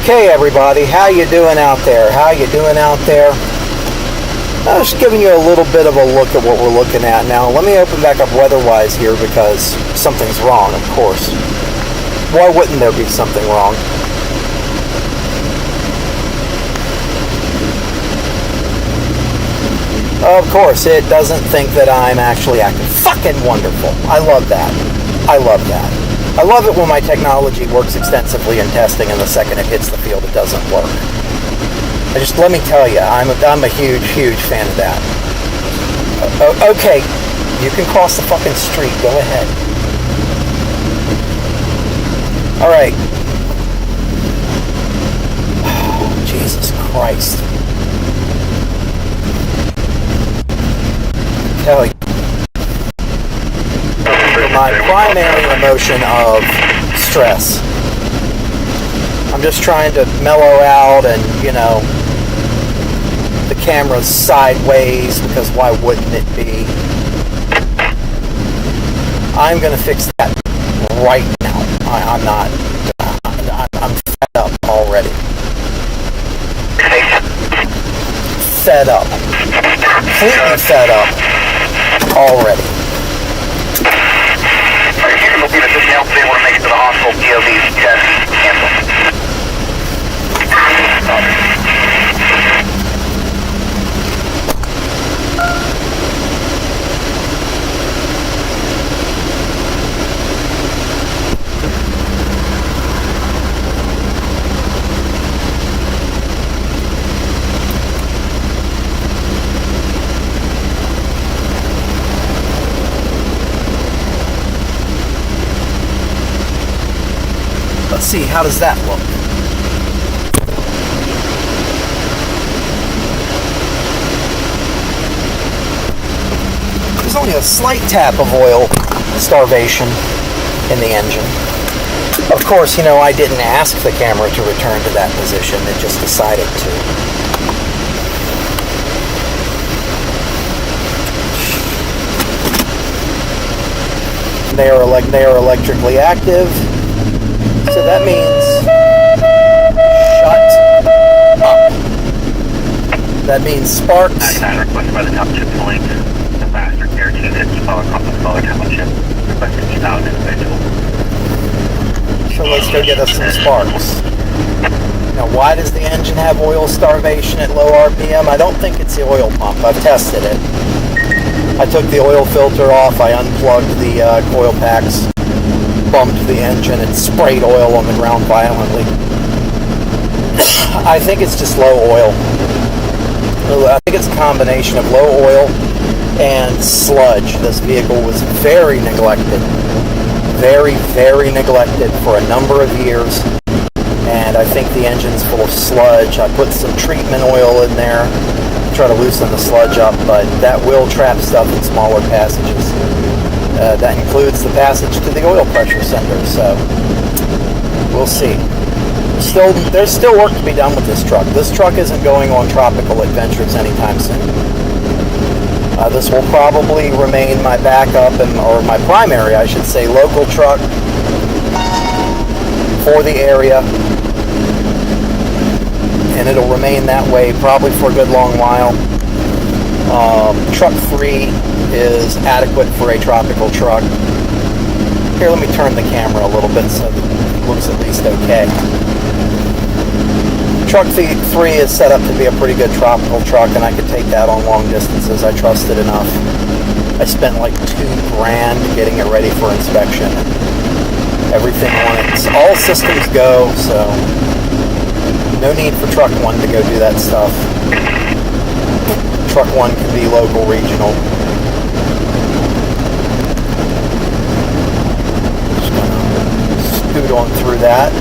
Okay, everybody, how you doing out there? How you doing out there? I was just giving you a little bit of a look at what we're looking at now. Let me open back up weather-wise here because something's wrong, of course. Why wouldn't there be something wrong? Of course, it doesn't think that I'm actually active. Fucking wonderful. I love that. I love that. I love it when my technology works extensively in testing and the second it hits the field, it doesn't work. Let me tell you, I'm a huge fan of that. Okay, you can cross the fucking street. Go ahead. All right. Oh, Jesus Christ. I tell you. My primary emotion of stress. I'm just trying to mellow out and, the camera's sideways because why wouldn't it be? I'm going to fix that right now. I'm fed up already. Fed up. Completely fed up already. They want to make it to the hospital. POV's test canceled. Let's see, how does that look? There's only a slight tap of oil starvation in the engine. Of course, I didn't ask the camera to return to that position. It just decided to. They are electrically active. So that means shut up. That means sparks. Requested by the township point. The faster Air 250 follow across the smaller township. Requested 2,000 individuals. So let's go get us some sparks. Now, why does the engine have oil starvation at low RPM? I don't think it's the oil pump. I've tested it. I took the oil filter off. I unplugged the coil packs. Bumped the engine and sprayed oil on the ground violently. I think it's just low oil. I think it's a combination of low oil and sludge. This vehicle was very neglected. Very neglected for a number of years. And I think the engine's full of sludge. I put some treatment oil in there to try to loosen the sludge up, but that will trap stuff in smaller passages. That includes the passage to the oil pressure sender, so we'll see. There's still work to be done with this truck. This truck isn't going on tropical adventures anytime soon. This will probably remain my backup, or my primary, I should say, local truck for the area. And it'll remain that way probably for a good long while. Truck 3 is adequate for a tropical truck. Here, let me turn the camera a little bit so that it looks at least okay. Truck 3 is set up to be a pretty good tropical truck, and I could take that on long distances. I trust it enough. I spent like $2,000 getting it ready for inspection. Everything on it, all systems go, so no need for Truck 1 to go do that stuff. Truck 1 can be local, regional. Just gonna scoot on through that.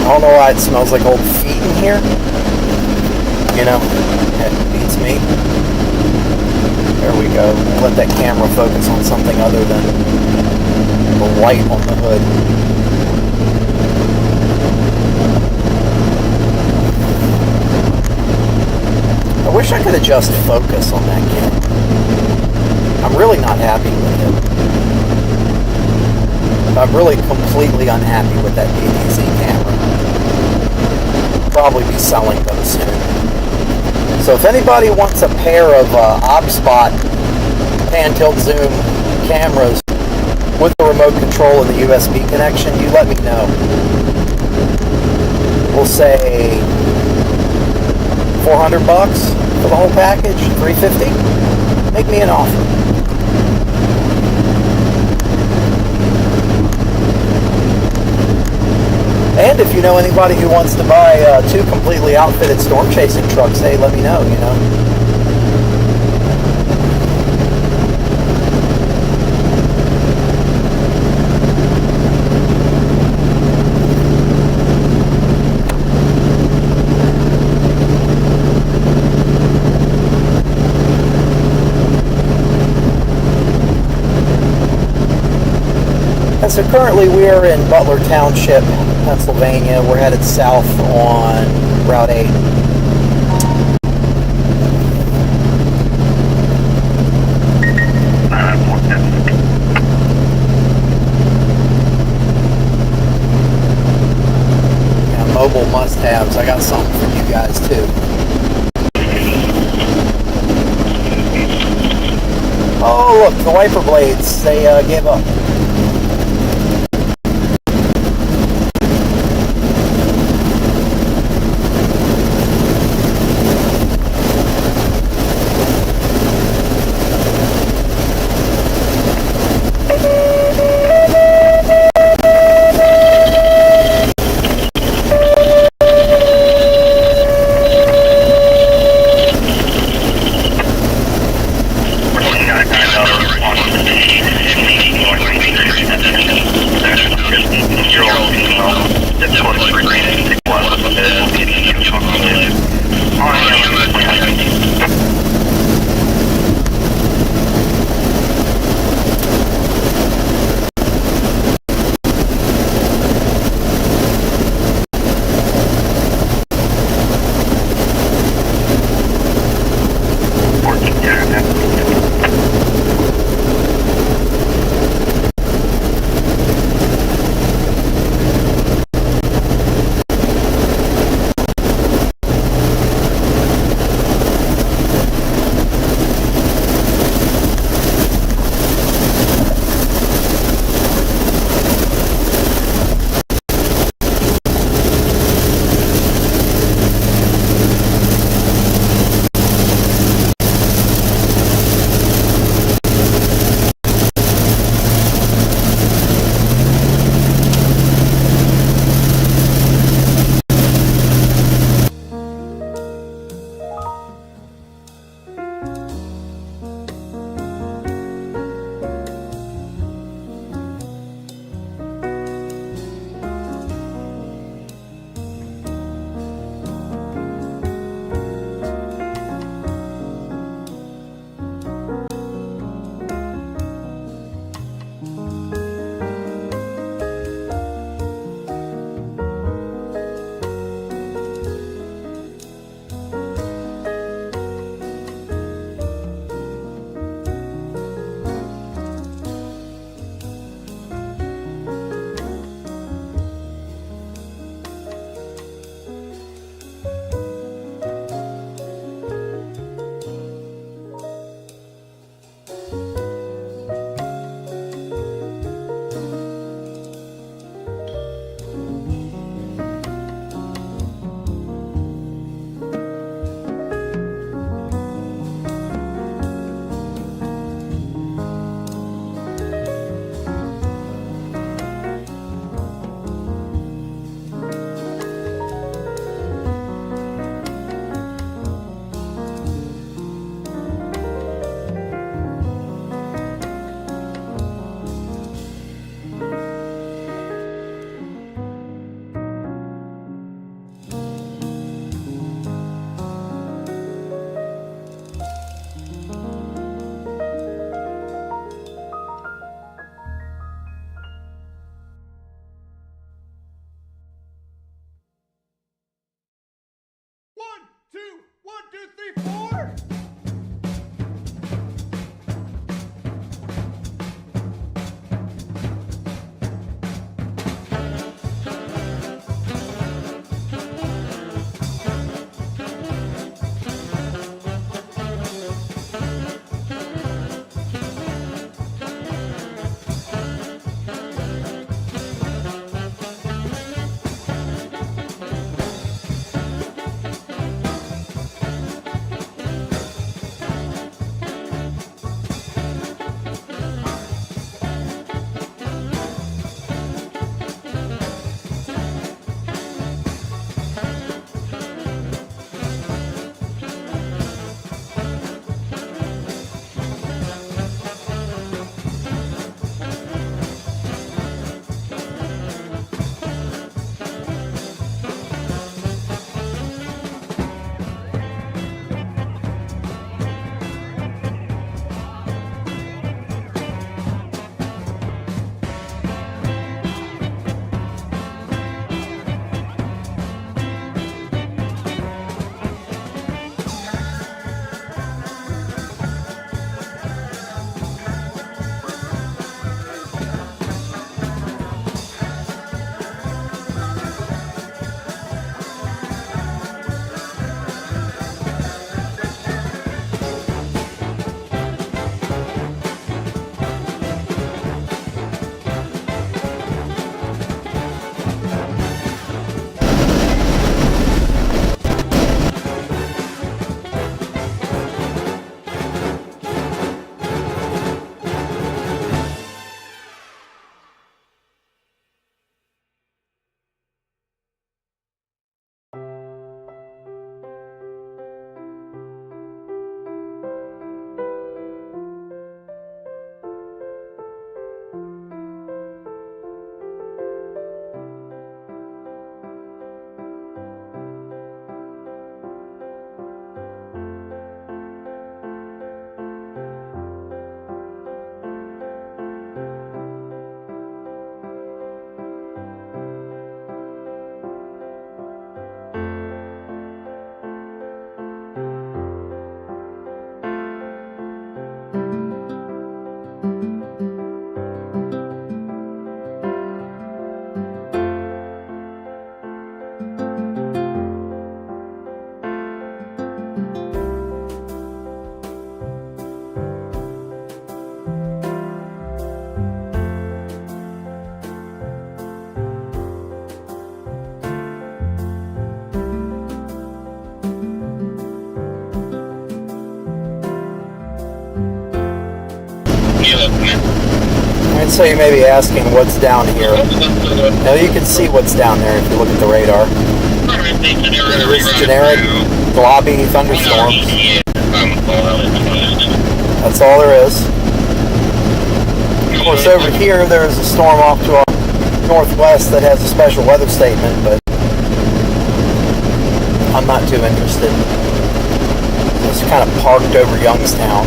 I don't know why it smells like old feet in here. It beats me. There we go. Let that camera focus on something other than the light on the hood. I wish I could adjust focus on that camera. I'm really not happy with it. I'm really completely unhappy with that PTZ camera. Probably be selling them soon. So if anybody wants a pair of ObSpot pan tilt zoom cameras with the remote control and the USB connection, you let me know. We'll say $400 for the whole package, $350. Make me an offer. And if you know anybody who wants to buy 2 completely outfitted storm chasing trucks, hey, let me know, you know. And so currently we are in Butler Township, Pennsylvania. We're headed south on Route 8. Yeah, mobile must-haves. I got something for you guys too. Oh look, the wiper blades, they gave up. And so you may be asking what's down here. Now you can see what's down there if you look at the radar. It's generic globby thunderstorms. That's all there is. Of course, over here there's a storm off to our northwest that has a special weather statement, but I'm not too interested. It's kind of parked over Youngstown.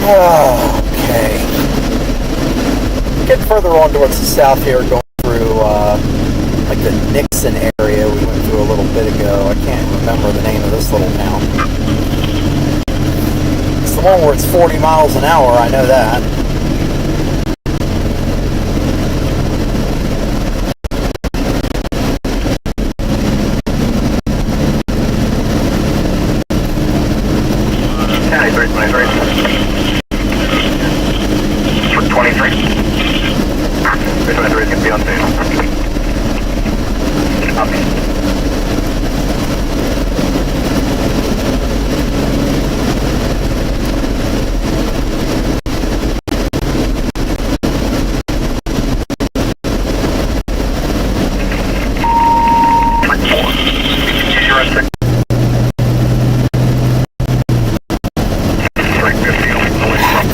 Okay. Getting further on towards the south here, going through like the Nixon area we went through a little bit ago. I can't remember the name of this little town. It's the one where it's 40 miles an hour, I know that.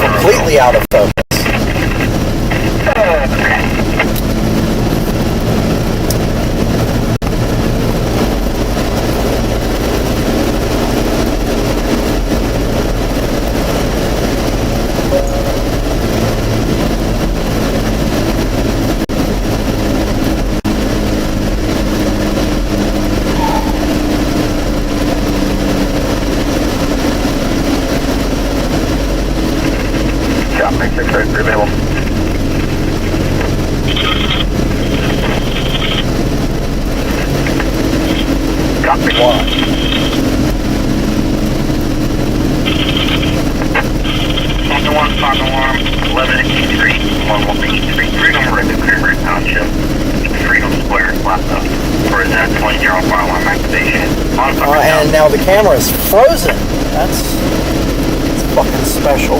Completely out of focus. And now the camera is frozen. That's fucking special.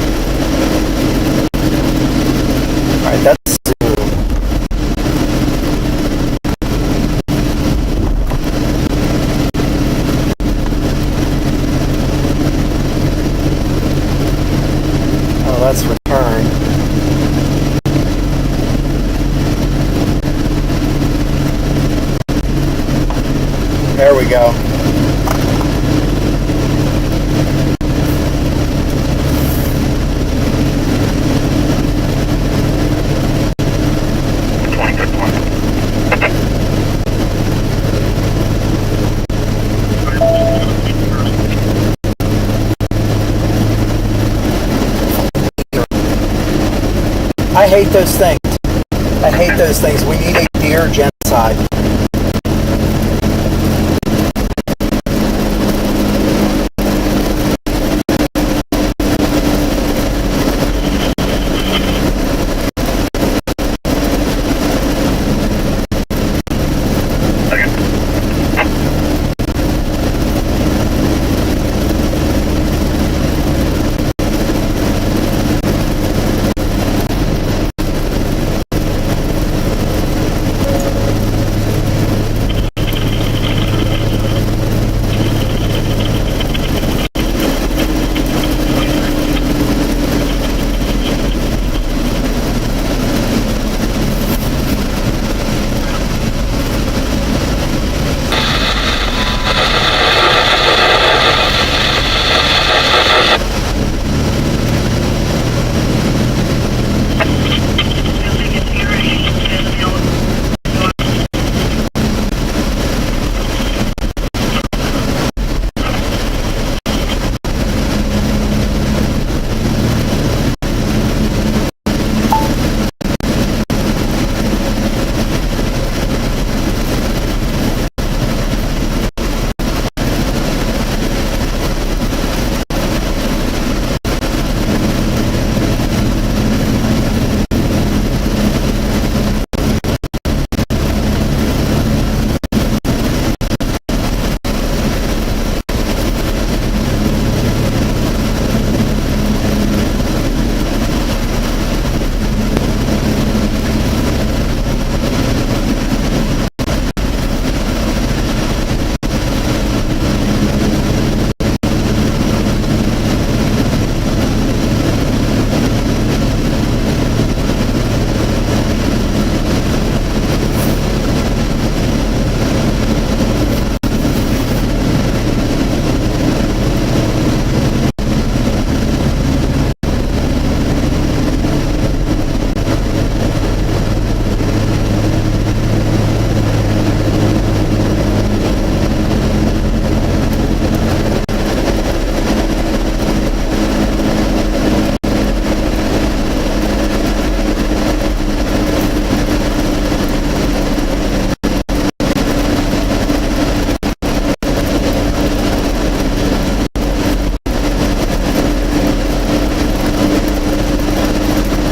Alright, that's zoom. There we go. I hate those things. I hate those things. We need a deer genocide.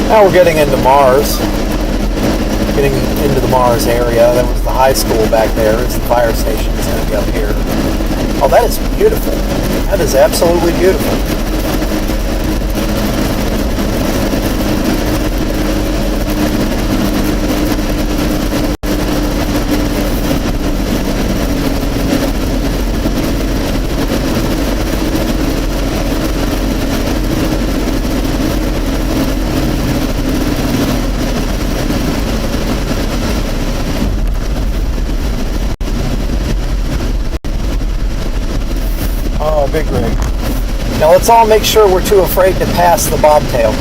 Now we're getting into Mars. Getting into the Mars area. That was the high school back there. It's the fire station. It's going to be up here. Oh, that is beautiful. That is absolutely beautiful. Big rig. Now let's all make sure we're too afraid to pass the bobtail.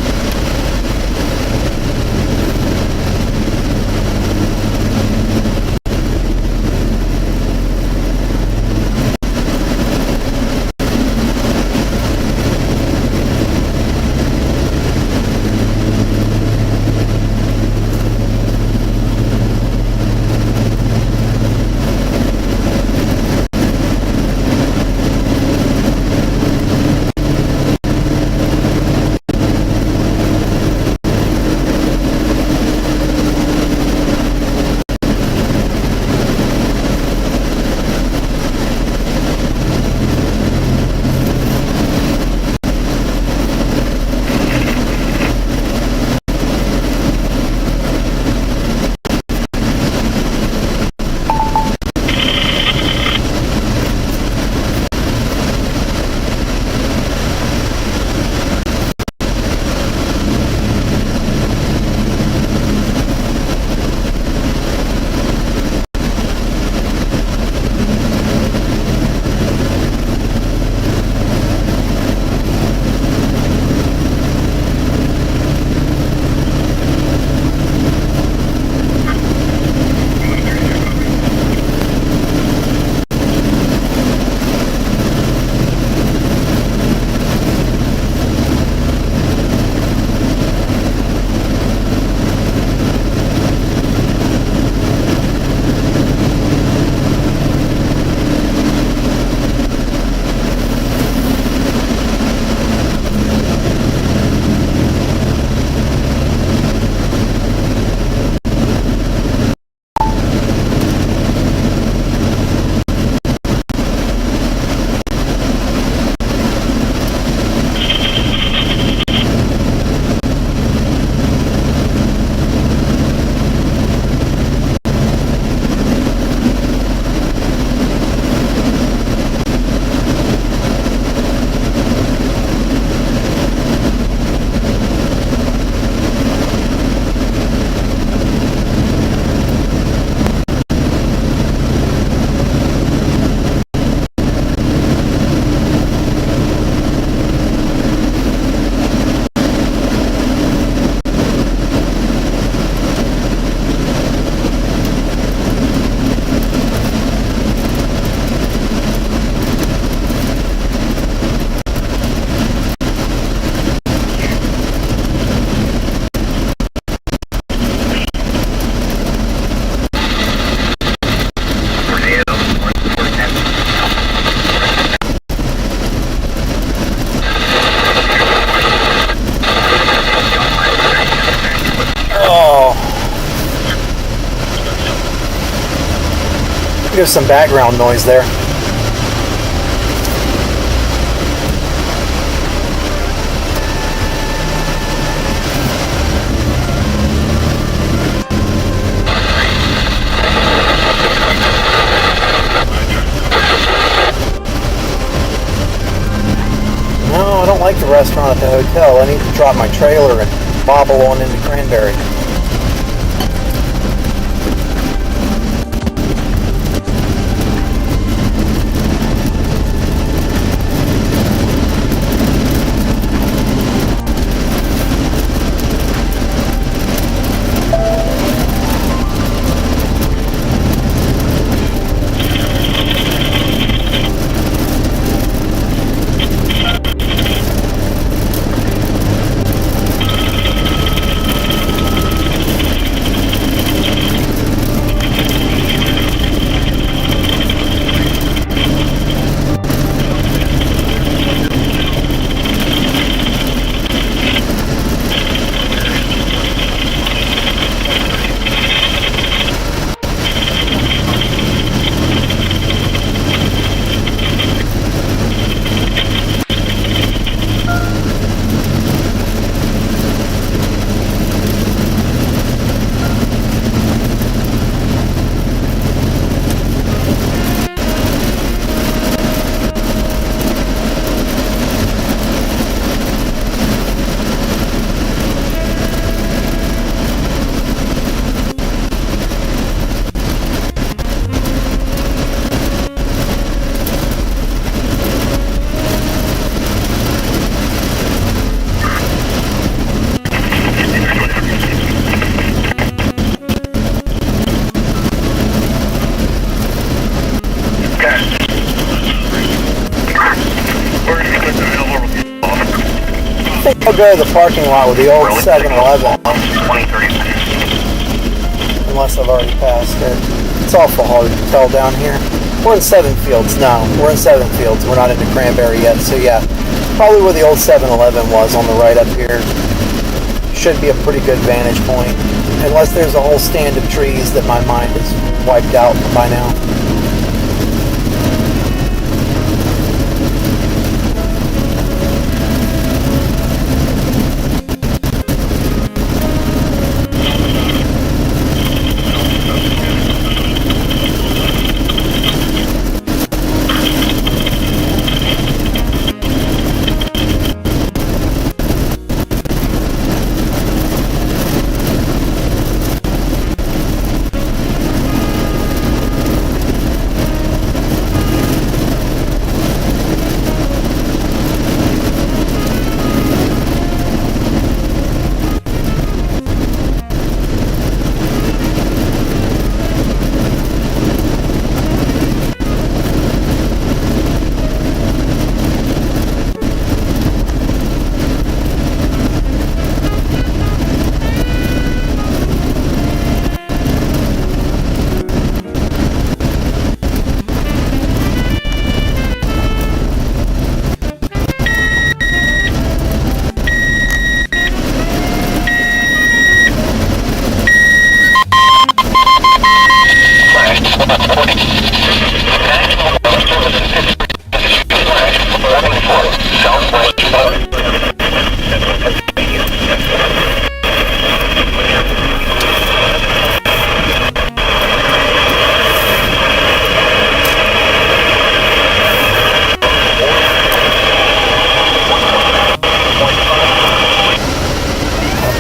There's some background noise there. No, I don't like the restaurant at the hotel. I need to drop my trailer and bobble on into Cranberry. I'll go to the parking lot with the old 7-Eleven. Unless I've already passed it. It's awful hard to tell down here. We're in Seven Fields. No, we're in Seven Fields. We're not into Cranberry yet. So yeah, probably where the old 7-Eleven was on the right up here. Should be a pretty good vantage point. Unless there's a whole stand of trees that my mind has wiped out by now.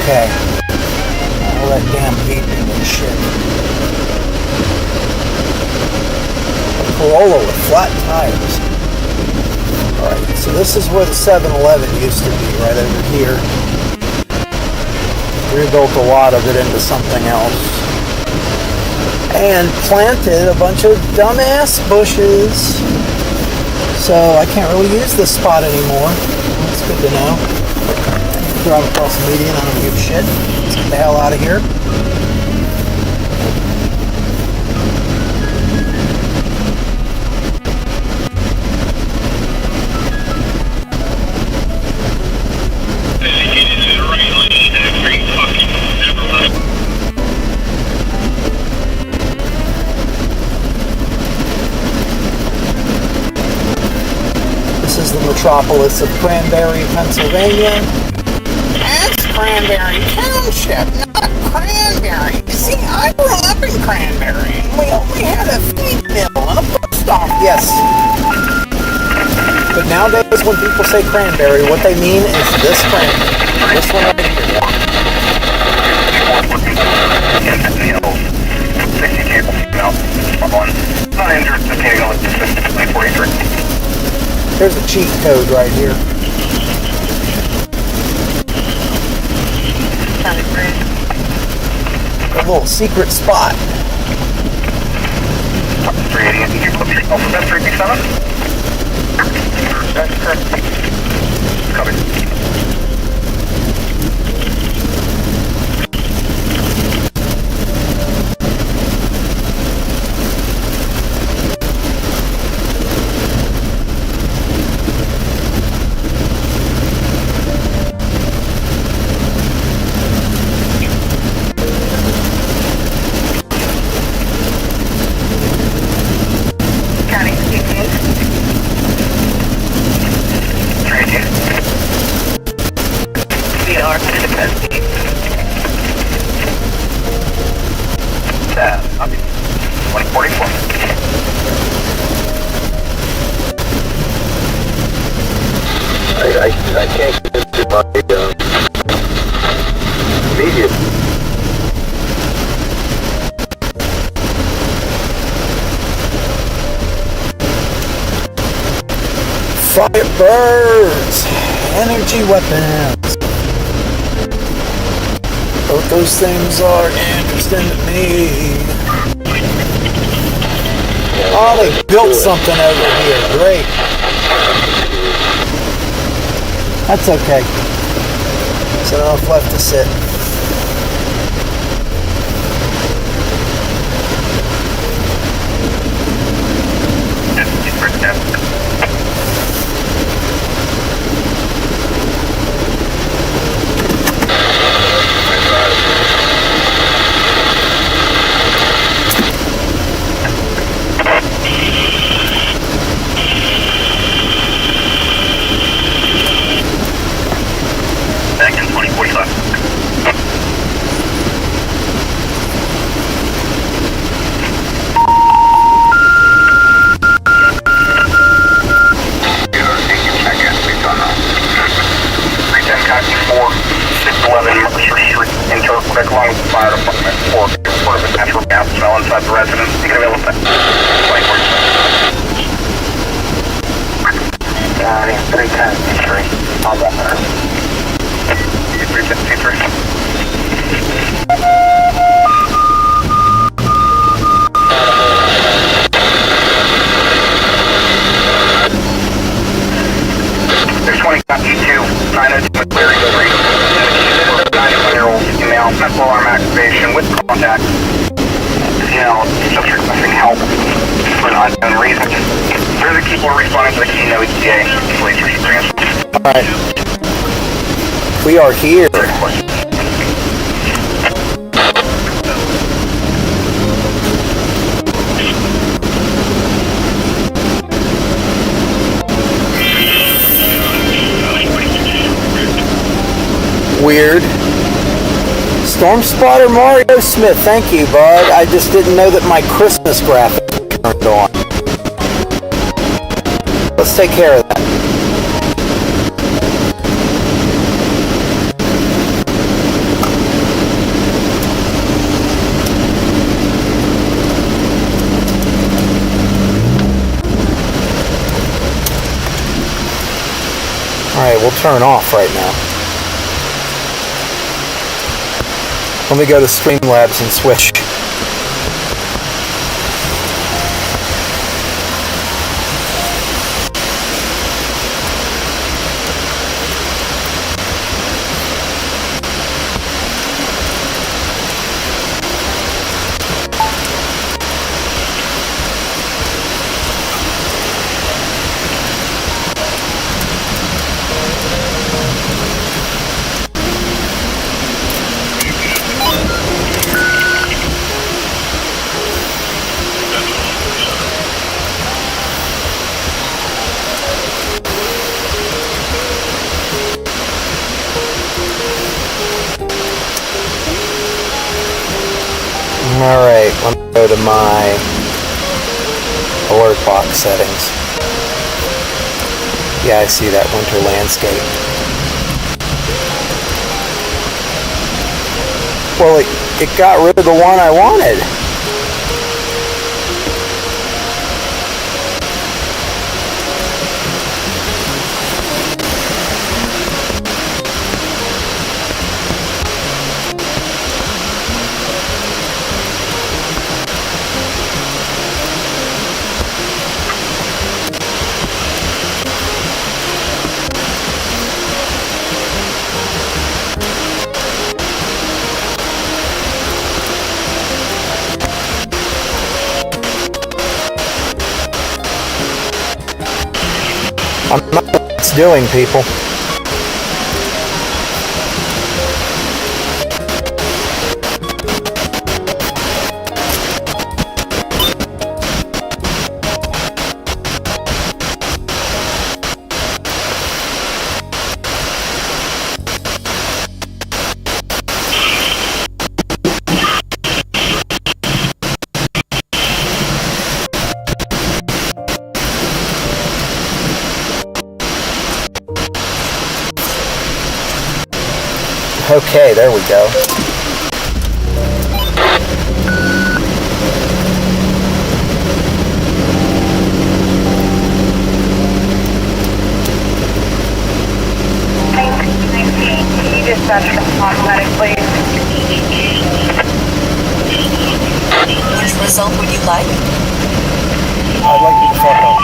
Okay. All that damn heat and shit. A Corolla with flat tires. Alright, so this is where the 7-Eleven used to be, right over here. Rebuilt a lot of it into something else. And planted a bunch of dumbass bushes. So I can't really use this spot anymore. That's good to know. Drive across the median, I don't give a shit. Let's get the hell out of here. the metropolis of Cranberry, Pennsylvania. That's Cranberry Township, not Cranberry. You see, I grew up in Cranberry, and we only had a feed mill and a post office. Yes. But nowadays, when people say Cranberry, what they mean is this Cranberry. This one right here. There's a cheat code right here. A little secret spot. 380, did you put yourself in that 3B7? That's correct. Copy. I can't get into my media. Firebirds! Energy weapons! Both those things are interesting to me. Oh, they built something over here. Great. That's okay. So enough left to sit. Back in 2045. Interquick along with the fire department for report of a natural gas smell inside the residence. You can available that. 310 on that matter. 353. There's 20 E2, 902 McCleary Street. 91-year-old female, mental alarm activation with contact. Just requesting help for an unknown reason. Further people are responding to the Keno ETA. Police are transferred. Alright. We are here. Weird. Storm Spotter Mario Smith, thank you, bud. I just didn't know that my Christmas graphic turned on. Let's take care of that. Alright, we'll turn off right now. Let me go to Streamlabs and switch. let me go to my alert box settings. Yeah, I see that winter landscape. Well, it got rid of the one I wanted. I'm not sure what it's doing, people. Okay, there we go. Can you dispatch from automatic, please? Which result would you like? I'd like you to fuck up.